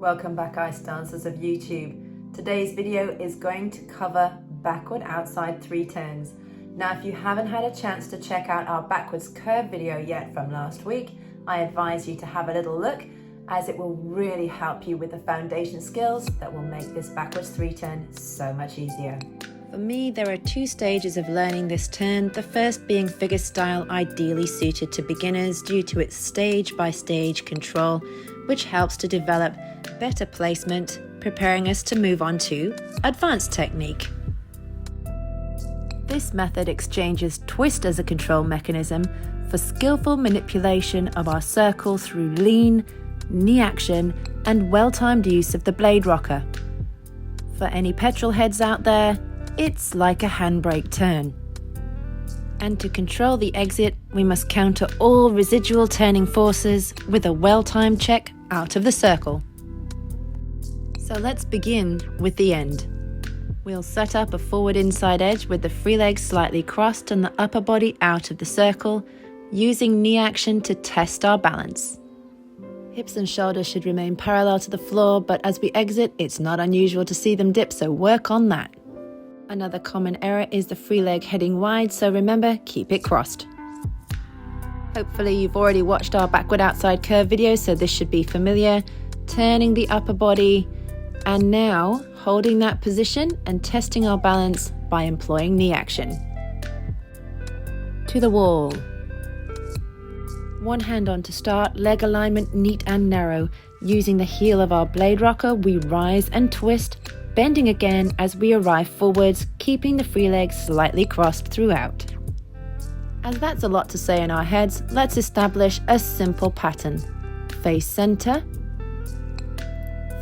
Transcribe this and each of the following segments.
Welcome back, ice dancers of YouTube. Today's video is going to cover backward outside 3 turns. Now, if you haven't had a chance to check out our backwards curve video yet from last week, I advise you to have a little look, as it will really help you with the foundation skills that will make this backwards 3 turn so much easier. For me, there are 2 stages of learning this turn, the first being figure style, ideally suited to beginners due to its stage-by-stage control, which helps to develop better placement, preparing us to move on to advanced technique. This method exchanges twist as a control mechanism for skillful manipulation of our circle through lean, knee action, and well-timed use of the blade rocker. For any petrol heads out there, it's like a handbrake turn. And to control the exit, we must counter all residual turning forces with a well-timed check out of the circle. So let's begin with the end. We'll set up a forward inside edge with the free legs slightly crossed and the upper body out of the circle, using knee action to test our balance. Hips and shoulders should remain parallel to the floor, but as we exit, it's not unusual to see them dip, so work on that. Another common error is the free leg heading wide, so remember, keep it crossed. Hopefully you've already watched our backward outside curve video, so this should be familiar. Turning the upper body, and now holding that position and testing our balance by employing knee action. To the wall. One hand on to start, leg alignment neat and narrow. Using the heel of our blade rocker, we rise and twist, bending again as we arrive forwards, keeping the free legs slightly crossed throughout. As that's a lot to say in our heads, let's establish a simple pattern. Face center,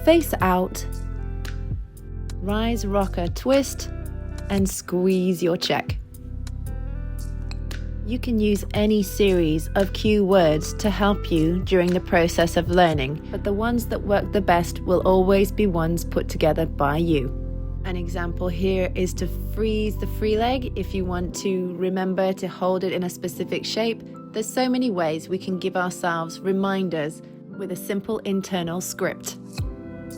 face out, rise rocker twist, and squeeze your check. You can use any series of cue words to help you during the process of learning, but the ones that work the best will always be ones put together by you. An example here is to freeze the free leg if you want to remember to hold it in a specific shape. There's so many ways we can give ourselves reminders with a simple internal script.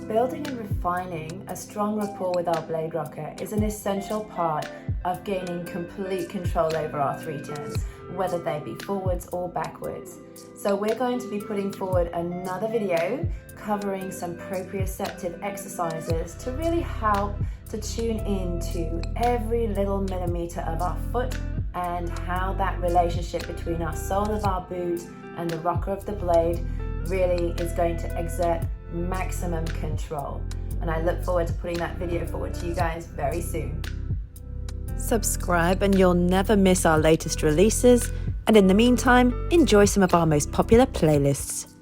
Building and refining a strong rapport with our blade rocker is an essential part of gaining complete control over our 3 turns, whether they be forwards or backwards. So we're going to be putting forward another video covering some proprioceptive exercises to really help to tune in to every little millimeter of our foot and how that relationship between our sole of our boot and the rocker of the blade really is going to exert maximum control. And I look forward to putting that video forward to you guys very soon. Subscribe and you'll never miss our latest releases. And in the meantime, enjoy some of our most popular playlists.